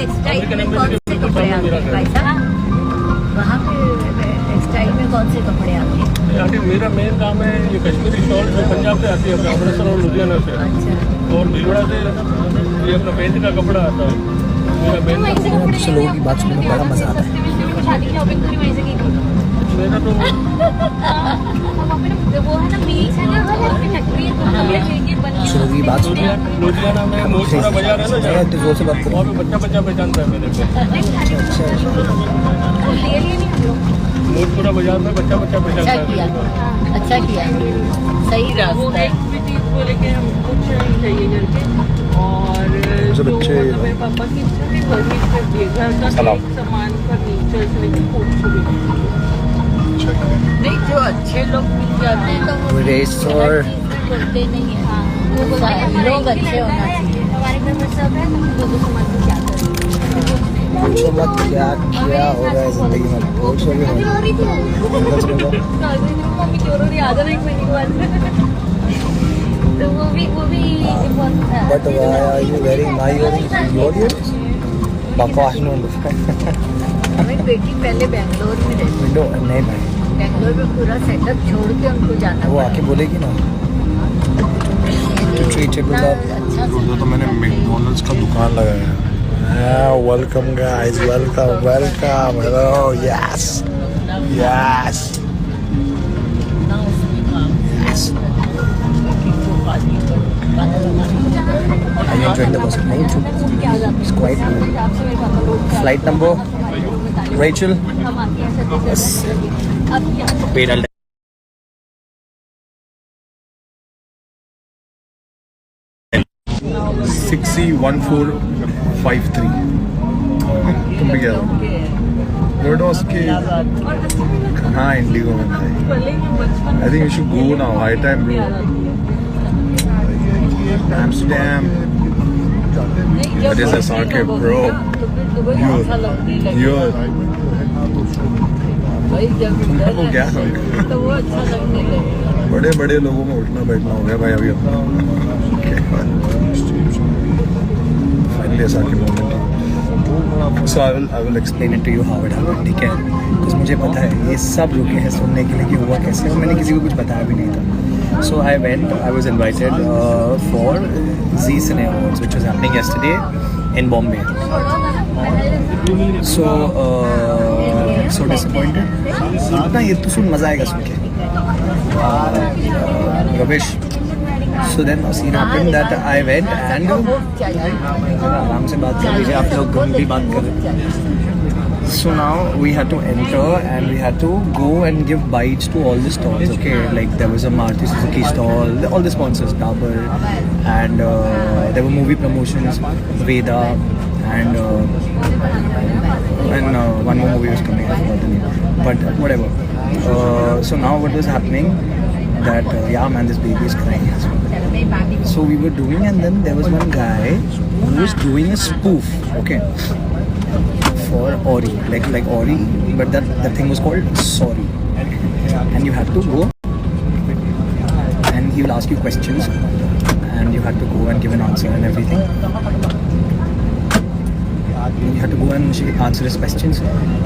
Textile में कौन से कपड़े आते हैं भाई साहब? वहाँ पे टेक्सटाइल में कौन से कपड़े आते हैं? आंटी मेरा मेन काम है ये कश्मीरी शॉल जो पंजाब से आती है, अमृतसर और लुधियाना से, अच्छा, और भीलवाड़ा से ये अपना पेंट का कपड़ा आता है। मेरा मेन दूसरे लोगों की बात सुनने में बड़ा मजा आता है। मेरा तो वो है ना बीच है ना, फैक्ट्री दूसरे लोगों की बात सुनिए। लुधियाना में मोचपुरा बाजार है ना, ज़रा इतनी जोर से बात करो। वहाँ पे बच्चा बच्चा पहचानता है मेरे को। मोचपुरा बाजार में बच्चा बच्चा पहचानता अच्छा है किया, मेरे को। अच्छा किया, सही रास्ता है। को लेके हम कुछ चाहिए घर के, और जो जो बच्चे मेरे पापा की इच्छा थी वही कर दिए, घर का सलाम। एक सामान फर्नीचर से लेके कुछ भी। नहीं, जो अच्छे लोग मिल जाते हैं तो वो रेसर बोलते नहीं है। लोग अच्छे होना चाहिए। हमारे घर में सब है, हम दो सामान को क्या करें। पूछो मत क्या क्या हो रहा है जिंदगी में। पूछो भी मत। मम्मी क्यों रो रही है, आ जाना एक महीने के बाद। तो वो भी बहुत but why are you wearing my earrings? बकवास नो हमें बेटी पहले बेंगलोर में रहती विंडो नहीं भाई, है, बेंगलोर में पूरा सेटअप छोड़ के उनको जाना वो पड़ा। आके बोलेगी ना to treat it with love। अच्छा उधर तो मैंने मैकडोनल्ड्स का दुकान लगाया है। Welcome guys, welcome welcome, hello, yes yes yes. Are you enjoying the bus? नहीं, it's quite flight number Rachel yes paid all 601453। तुम भी क्या नोडोस के कहाँ इंडिगो में भाई? I think you should go now, high time bro. Amsterdam. What is this arcade, bro? You're तुमको क्या समझ? तो वो अच्छा लगने लगे। बड़े बड़े लोगों में उठना बैठना हो गया भाई अभी अपना। फाइनली ऐसा के moment. so I will explain it to you how it happened, ठीक है? because मुझे पता है ये सब रुके हैं सुनने के लिए कि हुआ कैसे, और मैंने किसी को कुछ बताया भी नहीं था। So I was invited for Zee Cine Awards, which was happening yesterday in Bombay. So disappointed. इतना ये तो सुन मजा आएगा सुन के। Rubbish. So then a scene happened that I went and आराम से बात कर लीजिए, आप लोग भी बात कर रहे हैं। So now we had to enter and we had to go and give bites to all the stalls. Okay, like there was a Maruti Suzuki stall, all the sponsors, Dabur, and there were movie promotions, Veda, and one more movie was coming. I forgot the name, but whatever. So now what was happening? That yeah man, this baby is crying as well. So we were doing, and then there was one guy who was doing a spoof. Okay. For Ori, like Ori, but that thing was called Sorry, and you had to go and he will ask you questions and you had to go and give an answer and everything. You had to go and answer his questions,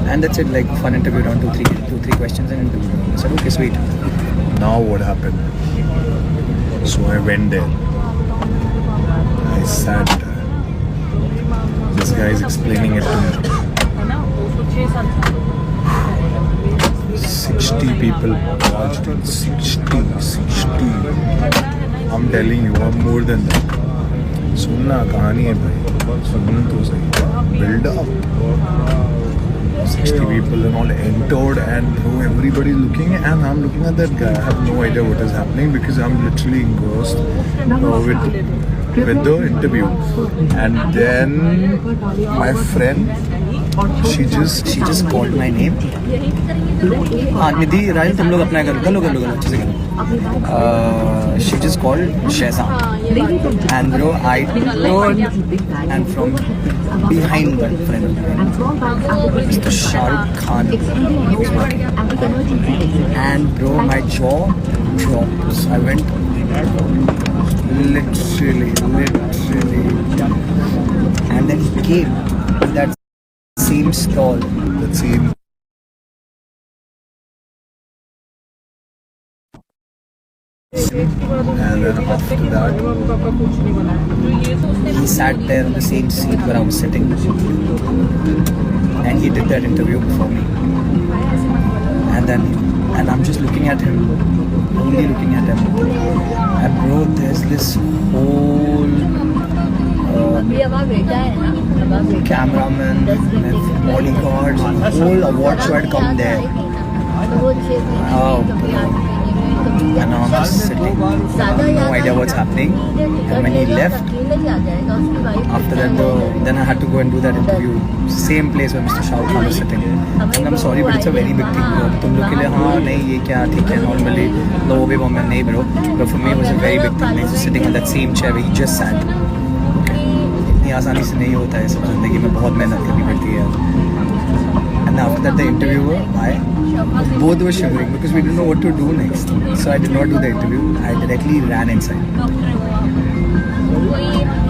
and that's it, like fun interview round, two three questions and interview. I said okay, sweet. Now what happened? So I went there. I sat there. This guy is explaining it to me. 60 people watched it. 60. I'm telling you, I'm more than that. सुनना कहानी है भाई, सुन तो सही. Build up. 60 people and all entered, and everybody looking, and I'm looking at that guy. I have no idea what is happening because I'm literally engrossed with the interview. And then my friend, she just called my name. हाँ निधि राइल, तुम लोग अपना करो अच्छे से करो। She just called Sheza, and bro I turned, and from behind my friend Mr. Shah Rukh Khan was walking, and bro my jaw dropped. I went literally, and then he came that same stall. That same. And then after that, He sat there on the same seat where I was sitting, and he did that interview before me. And I'm just looking at him, only looking at him. And bro, there's this whole अभी अब आप बेटा है ना, अब आप बेटा cameraman, bodyguards, whole award show had come there. तो वो 6 Oh, and now I'm just sitting, no idea what's happening. And when he left, after that, then I had to go and do that interview. Same place where Mr. Shah Rukh Khan was sitting. And I'm sorry, but it's a very big thing, bro. तुम लोग के लिए हाँ नहीं ये क्या ठीक है normally लो वो भी moment नहीं bro. But for me it was a very big thing. Like just sitting on that same chair where he just sat. इतनी आसानी से नहीं होता है सब जिंदगी में बहुत मेहनत करनी पड़ती है. And after that the interviewer, both were shivering because we didn't know what to do next. So I did not do the interview. I directly ran inside.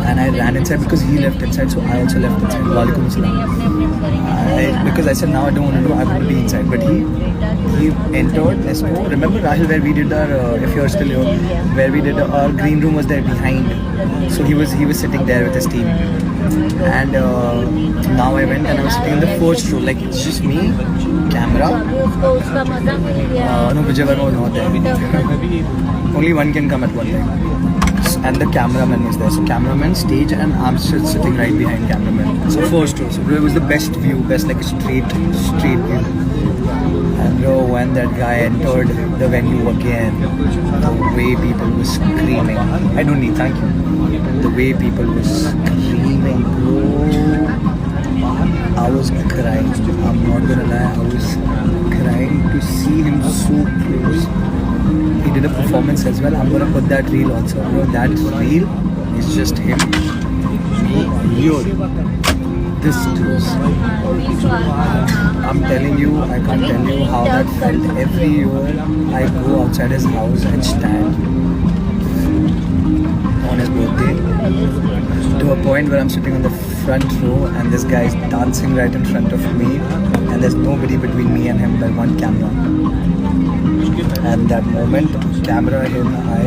And I ran inside because he left inside, so I also left inside. Walaikum Assalam. Because I said now I don't want to do, I want to be inside. But he entered Espo. Remember Rahil where we did our, if you're still here, where we did our green room was there behind. So he was sitting there with his team. And now I went and I was sitting in the first row, like it's just me, camera. No, Vijay Verma was not there. Only one can come at one time. And the cameraman was there. So cameraman, stage, and I'm just sitting right behind cameraman. So first row. So it was the best view, best like a straight view. And bro, when that guy entered the venue again, the way people were screaming. I don't need thank you. The way people were screaming, bro. I was crying. I'm not gonna lie. I was crying to see him so close. He did a performance as well. I'm gonna put that reel also. Bro, that reel is just him. Yo, this close. I'm telling you, I can't tell you how that felt. Every year I go outside his house and stand on his birthday to a point where I'm sitting on the front row and this guy is dancing right in front of me and there's nobody between me and him but one camera. And that moment, camera him, I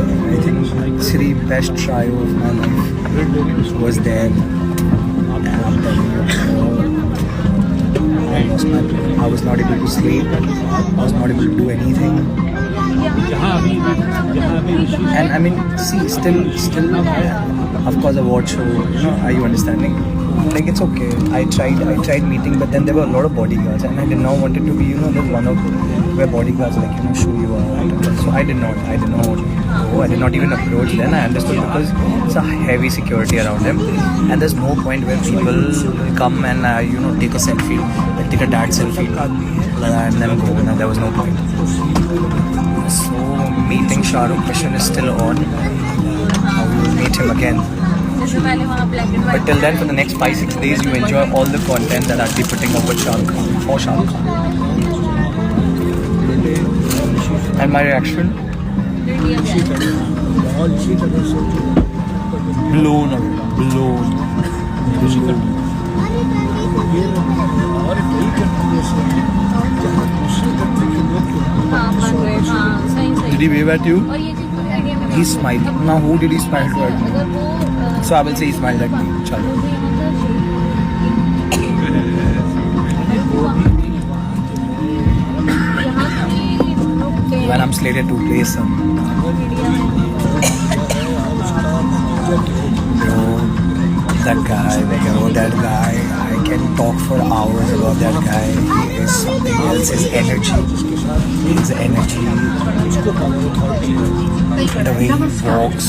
think three best try of my life was there. And I'm telling you, I lost my brain. I was not able to sleep. I was not able to do anything. And I mean, see, still, of course, award show. You know, are you understanding? Like it's okay. I tried meeting, but then there were a lot of bodyguards, and I did not want it to be, you know, there's one of where bodyguards like, you know, show you out. So I did not go. I did not even approach. Then I understood because it's a heavy security around him, and there's no point where people come and you know, take a selfie, like take a dad selfie, and then go. And there was no point. So meeting Shah Rukh mission is still on. I will meet him again. But till then, for the next 5-6 days, you enjoy all the content that I'll be putting up with Shah Rukh Khan, for Shah Rukh Khan. And my reaction? Blown away. Blown. Did he wave at you? He smiled. Now who did he smile to at me? So I will say he smiled at me. Chalo. When I'm slated to play some. That guy, I can talk for hours about that guy. He is something else. His energy, the way he walks.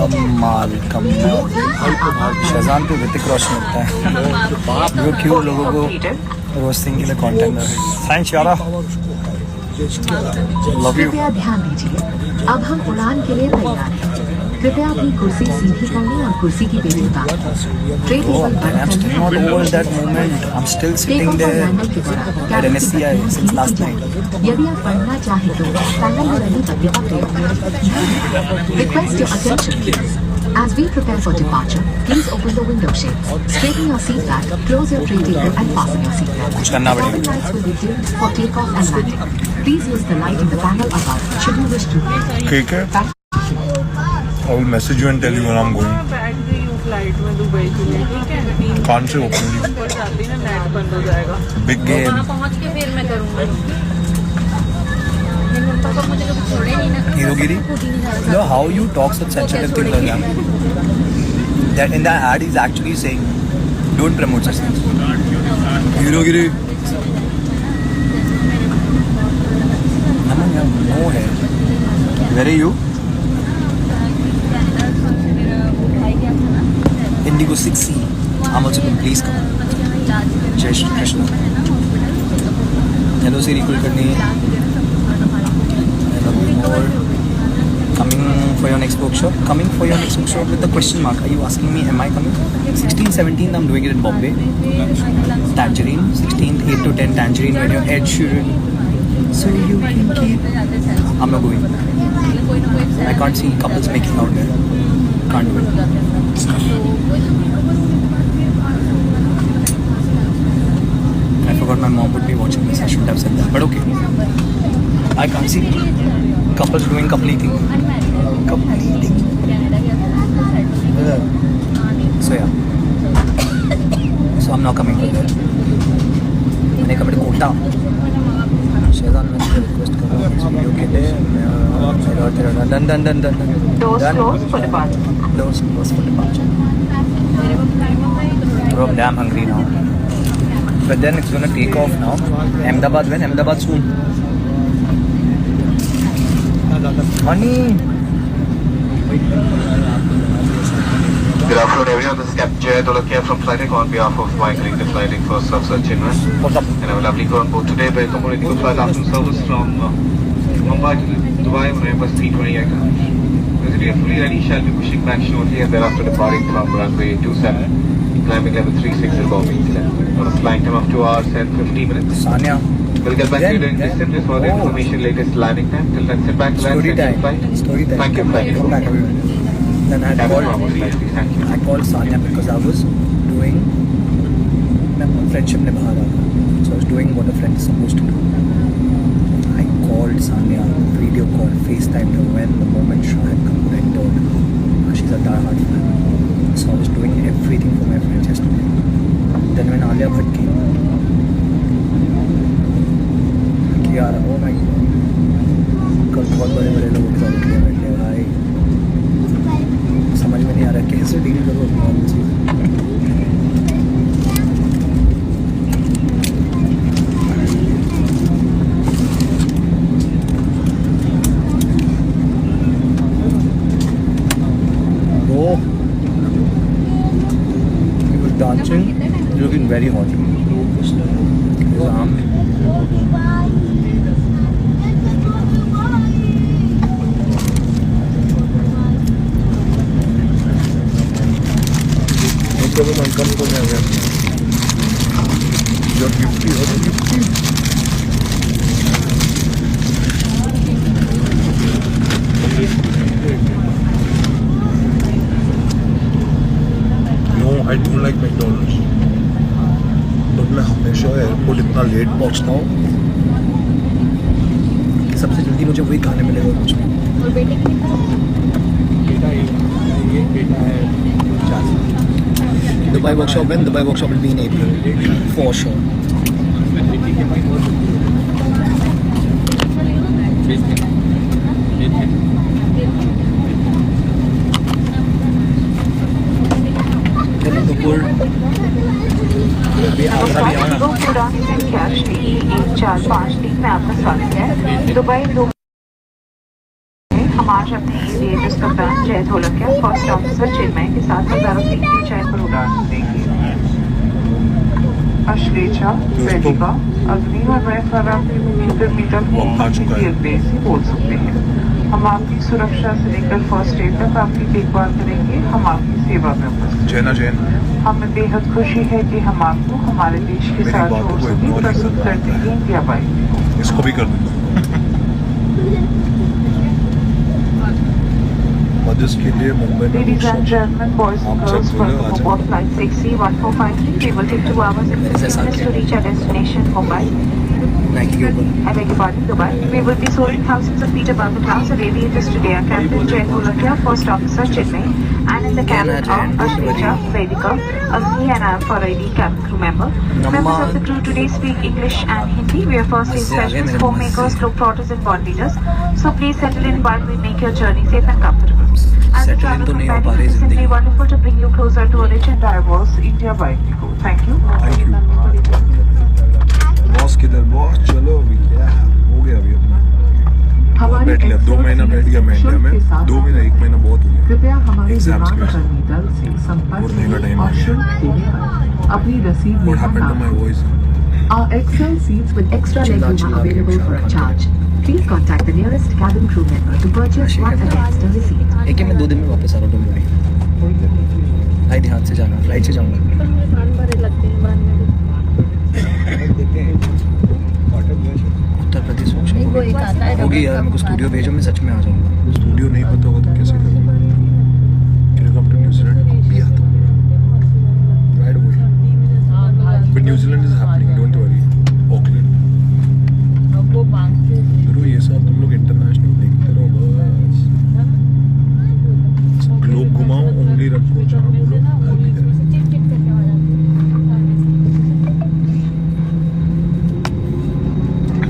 कमाल शहजान पे ऋतिक रोशन लगता है जो क्यों लोगों को roasting के लिए कंटेंट है. थैंक्स यारा. Love you. कृपया ध्यान दीजिए, अब हम उड़ान के लिए तैयार हैं. कृपया अपनी कुर्सी सीधी कर लें और कुर्सी की पेटी उतार दें। Tray Oh, table and I'm still not over that moment. I'm still sitting there at NSCI since last night. यदि आप पढ़ना चाहें तो पैनल में लगी बत्ती का प्रयोग करें। Request your attention please. As we prepare for departure, please open the window shades, straighten your seat back, close your tray table and fasten your seat belt. कुछ करना Cabin पड़ेगा। lights will be dimmed for takeoff and landing. Please use the light in the panel above should you wish to. ठीक है. I will message you and tell you when I'm going. बैठ गई हूँ flight में Dubai के लिए, ठीक है? 3 कान से openly. पर जाती ना नेट बंद हो जाएगा। Big game. वहाँ पहुँच के फिर मैं करूँगी। मेरे पापा मुझे कभी छोड़े नहीं ना। Hirogiri, you know how you talk such sensitive things like that? That in the ad is actually saying, don't promote such things. Hirogiri. Naman, no hai. Where are you? Indigo 6C. I'm also going. Please come. Jai Shri Krishna. Hello, Siri Kulkarni. I love you more. Coming for your next workshop? Coming for your next workshop with the question mark. Are you asking me, am I coming? 16th, 17th, I'm doing it in Bombay. Tangerine. 16th, 8 to 10, Tangerine video. Ed Sheeran. So you can keep. I'm not going. I can't see couples making out there. Can't do it. I forgot my mom would be watching this. I shouldn't have said that. But okay. I can't see couples doing completing. Completing. So yeah. So I'm not coming for that. मैंने कपड़े कोटा शेजान में से request कर रहा हूँ इस video के लिए तेरा done done done done Doors closed for departure. Doors closed for departure. Bro, I'm damn hungry now. But then it's gonna take off now. Ahmedabad when? Ahmedabad soon. Honey. Good afternoon everyone, this is Captain Jay Dolakia from Flightic on behalf of my colleague, the Flighting First Officer Chinmay. What's up? And I'm a lovely crew on board today by completing the flight afternoon service from Mumbai to Dubai on Airbus 320 aircraft. Basically, a fully ready shall be pushing back shortly and thereafter departing from runway 27, climbing level 36 at Bombay Incident. On a flying time of 2 hours and 50 minutes. Sanya. We'll get back to you during this just for the information latest landing time. Till then, sit back, relax, Story and time. flight. Story time. Thank you, thank you. Come back, everyone. Then I had Have a called. normal flight, please. Thank you. I called Sanya because I was doing. मैं friendship निभा रहा था. So I was doing what a friend is supposed to do. I called Sanya, video call, FaceTime her when the moment Shahid Kapoor entered. She's a die-hard fan. So I was doing everything for my friends yesterday. Then when Alia Bhatt came, यार oh my god, कल बहुत बड़े लोगों के साथ निकले बैठे भाई. समझ में नहीं आ रहा कैसे डील करूँ अपनी normal cheese. Bro, he was dancing, looking very hot. His arm. You're gifty, you're gifty. No, I don't like McDonald's. But मैं हमेशा एयरपोर्ट इतना लेट पहुंचता हूँ कि सबसे जल्दी मुझे वही खाने मिलेगा कुछ नहीं. और बेटे की बेटा ये बेटा है 4 साल. Dubai workshop when? Dubai workshop will be in April for sure. Nupur. उड़ान संख्या श्री 1453 में आपका स्वागत है. दुबई हम आज अपने एविएटर्स कप्तान जय ढोलकिया फर्स्ट ऑफिसर चिन्मय के साथ हजारों फीट की ऊंचाई पर उड़ान देंगे. अश्लेषा, वेदिका, अग्नि और वह फराम के मीटर को 5 से बोल सकते हैं. हम आपकी सुरक्षा से लेकर फर्स्ट एड तक आपकी देखभाल करेंगे। हम आपकी सेवा में उपस्थित जैना जैन हमें बेहद खुशी है कि हम आपको हमारे देश के मेरी साथ बातों को जोड़ सके ignore प्रस्तुत करते हैं इंडिया बाइक। इसको भी कर दूंगा। और जिसके लिए मुंबई में Ladies and gentlemen, boys and आप सब girls, बोलो, welcome आजा। aboard flight 6C1453. We will take 2 hours and 15 minutes to reach our destination, Mumbai. Night के ऊपर I beg your pardon, Dubai. We will be soaring thousands of feet above the clouds of aviators today. Our Captain Jay Pulakia, First Officer Chennai, and in the cabin of Ashwita, Vedika, Azmi and I am for ID cabin crew member. Members of the crew today speak English and Hindi. We are first aid specialists, homemakers, globetrotters and bond leaders. So please settle in while we make your journey safe and comfortable. As a travel companion, it is simply wonderful to bring you closer to a rich and diverse India bike crew. Thank you. Thank you. Boss किधर boss चलो अभी क्या हो गया अभी अपना बैठ लिया 2 महीना बैठ गया मैं इंडिया में 2 महीना 1 महीना बहुत हो गया कृपया हमारे Exams विमान के वजह से। कर्मी दल से संपर्क उठने का करें time आ और गया। शुल्क देने पर अपनी रसीद What यहाँ happened to my ना voice? Our XL seats with extra legroom are available for a charge. Please contact the nearest cabin crew member to purchase one against a receipt. एक ही मैं 2 दिन में वापस आ रहा हूँ मुंबई। आई ध्यान से जाना, फ्लाइट से जाऊँगा। उत्तर प्रदेश वो एक आता है होगी यार, मेरे को स्टूडियो भेजो, मैं सच में आ जाऊँगा। स्टूडियो नहीं पता होगा तो कैसे करूँगा? Can you come to New Zealand? अभी आता हूँ। Right away. But New Zealand is happening, don't worry. Auckland. वो मांगते करो ये सब, तुम लोग इंटरनेशनल देखते रहो बस। ग्लोब घुमाओ, उंगली रखो जहाँ बोलो, I'll be there.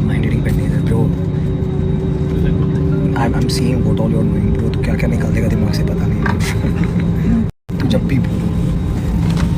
My reading pen is bro. I'm seeing what all you're doing bro. तो क्या क्या निकाल देगा दिमाग से पता नहीं। तू जब भी बोलो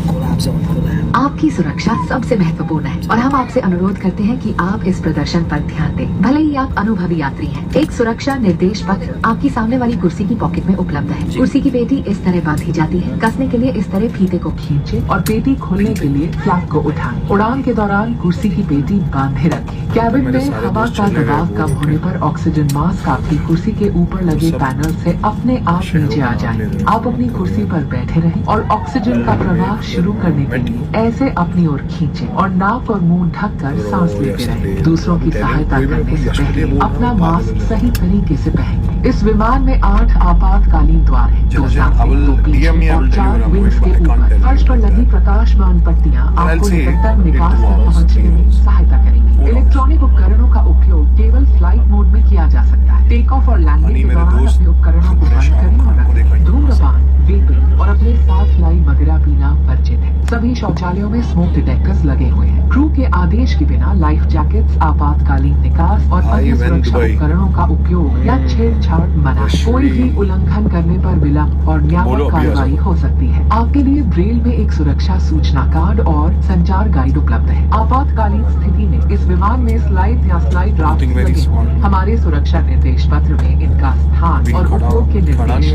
collabs on collab। आपकी सुरक्षा सबसे महत्वपूर्ण है और हम आपसे अनुरोध करते हैं कि आप इस प्रदर्शन पर ध्यान दें। भले ही आप अनुभवी यात्री हैं, एक सुरक्षा निर्देश पत्र आपकी सामने वाली कुर्सी की पॉकेट में उपलब्ध है। कुर्सी की पेटी इस तरह बांधी जाती है। कसने के लिए इस तरह फीते को खींचे और पेटी खोलने के लिए फ्लैप को उठाएं। उड़ान के दौरान कुर्सी की पेटी बांधे रखें। कैबिन में हवा का दबाव कम होने पर ऑक्सीजन मास्क आपकी कुर्सी के ऊपर लगे पैनल से अपने आप नीचे आ जाए। आप अपनी कुर्सी पर बैठे रहें और ऑक्सीजन का प्रवाह शुरू करने के लिए ऐसे अपनी ओर खींचें और नाक और मुंह ढककर सांस लेते रहें। दूसरों की सहायता करने से पहले अपना मास्क सही तरीके से पहनें। इस विमान में 8 आपातकालीन द्वार हैं, 2 सामने, 2 पीछे और 4 विंग्स के ऊपर। फर्श पर लगी प्रकाशमान पट्टियां आपको निकटतम निकास तक पहुंचने में सहायता करेंगी। इलेक्ट्रॉनिक उपकरणों का उपयोग केवल फ्लाइट मोड में किया जा सकता है। टेक ऑफ और लैंडिंग के दौरान अपने उपकरणों को बंद करें और रखें। धूम्रपान, वेपिंग और अपने साथ लाई मदिरा पीना वर्जित है। सभी शौचालयों में स्मोक डिटेक्टर्स लगे हुए हैं। क्रू के आदेश के बिना लाइफ जैकेट्स, आपातकालीन निकास और अन्य सुरक्षा उपकरणों का उपयोग या छेड़छाड़ मना। कोई भी उल्लंघन करने पर विलंब और न्यायिक कार्रवाई हो सकती है। आपके लिए ब्रेल में एक सुरक्षा सूचना कार्ड और संचार गाइड उपलब्ध है। आपातकालीन स्थिति में इस विमान में स्लाइड या स्लाइड ड्राफ्ट लगे हैं। हमारे सुरक्षा निर्देश पत्र में इनका स्थान और उपयोग के निर्देश।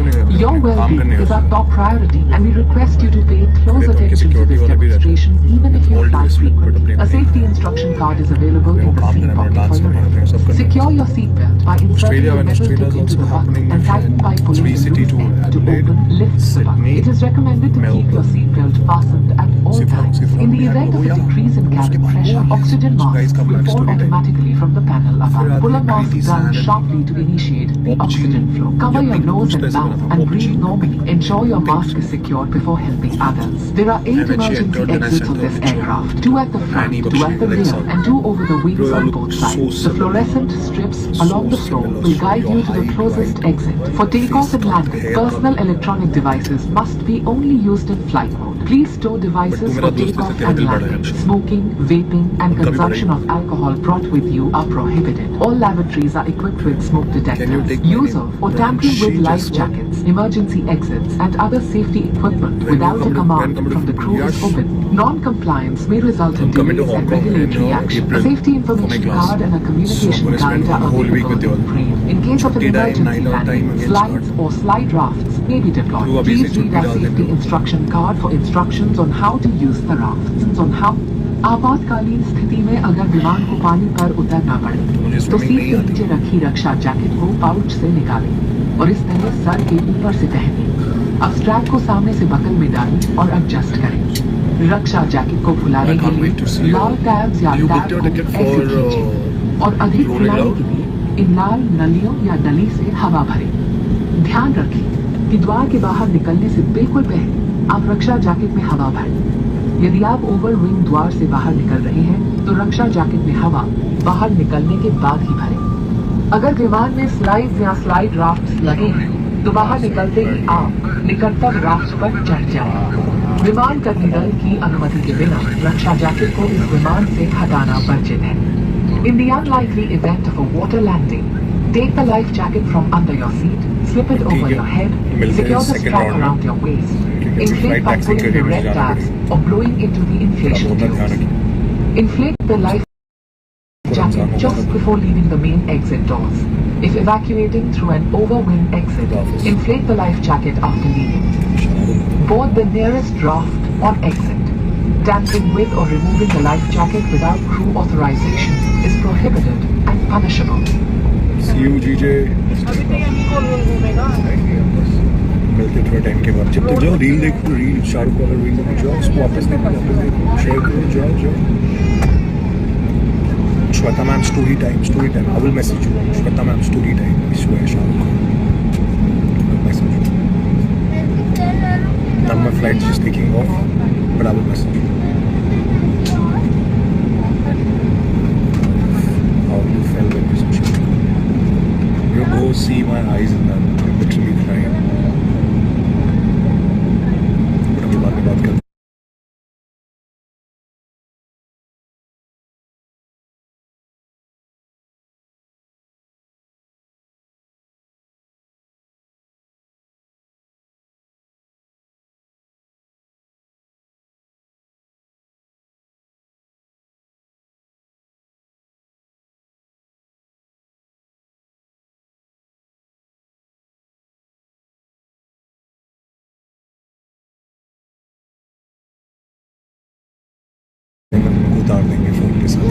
Your well-being is our top priority, and we request you to pay close attention to this demonstration, even if you fly frequently. A safety instruction card is available in the seat pocket for your reference. Secure your seatbelt by inserting the metal hook into the button and tighten by pulling the loose end to open, lift the button. It is recommended to keep your seatbelt fastened at all times. In the event of a decrease in cabin pressure, oxygen masks will fall automatically from the panel above. Pull a mask down sharply to initiate the oxygen flow. Cover your nose and mouth and breathe normally. Ensure your mask is secured before helping others. There are 8 emergency exits on this aircraft, 2 at the front, 2 at the rear, and 2 over the wings on both sides. The fluorescent strips along the floor will guide you to the closest exit. For takeoff and landing, personal electronic devices must be only used in flight mode. Please store devices for takeoff and landing. Smoking, vaping, and consumption of alcohol brought with you are prohibited. All lavatories are equipped with smoke detectors. Use of or tampering with life jackets, emergency exits, and other safety equipment without a command from the crew is forbidden. Non-compliance may result in delays and regulatory action. A safety information card and a communication guide are available in Braille. In case of an emergency landing, slides or slide rafts may be deployed. Please read our safety instruction card for instructions on how to use the rafts. आपातकालीन स्थिति में अगर विमान को पानी पर उतरना पड़े तो सीट के नीचे रखी रक्षा जैकेट को पाउच से निकालें और इस तरह सर के ऊपर से पहने। अब स्ट्रैप को सामने से बकल में डालें और एडजस्ट करें। रक्षा जैकेट को फुलाने के लिए लाल टैब्स या टैब को ऐसे खींचें और अधिक फुलाने के लिए इन लाल नलियों या नली से हवा भरें। ध्यान रखें कि द्वार के बाहर निकलने से बिल्कुल पहले आप रक्षा जैकेट में हवा भरें। यदि आप ओवर विंग द्वार से बाहर निकल रहे हैं तो रक्षा जैकेट में हवा बाहर निकलने के बाद ही भरें। अगर विमान में स्लाइड या स्लाइड राफ्ट लगे हैं तो बाहर निकलते ही आप निकटतम राफ्ट पर चढ़ जाएं। विमान कर्मी दल की अनुमति के बिना रक्षा जैकेट को इस विमान से हटाना वर्जित है। In the unlikely event of a water landing, take the life jacket from under your seat, slip it over your head, secure the strap around your waist, inflate by pulling the red tabs or blowing into the inflation tubes. Inflate the life jacket just before leaving the main exit doors. If evacuating through an overwing exit, inflate the life jacket after leaving. Board the nearest draft or exit. Tampering with or removing the life jacket without crew authorization is prohibited and punishable. See you, GJ. मिलते थोड़े time के बाद जब तक जाओ reel देखो, reel Shahrukh वाला reel देखो, जाओ उसको वापस देखो, शेयर करो, जाओ Shweta ma'am story time I will message you. Shweta ma'am story time issue है Shahrukh message now my flight is taking off but I will message you. How do you feel when you see me? You go see my eyes in them. I'm literally crying. But अभी बाद में बात करते हैं। उतार देंगे phone के साथ।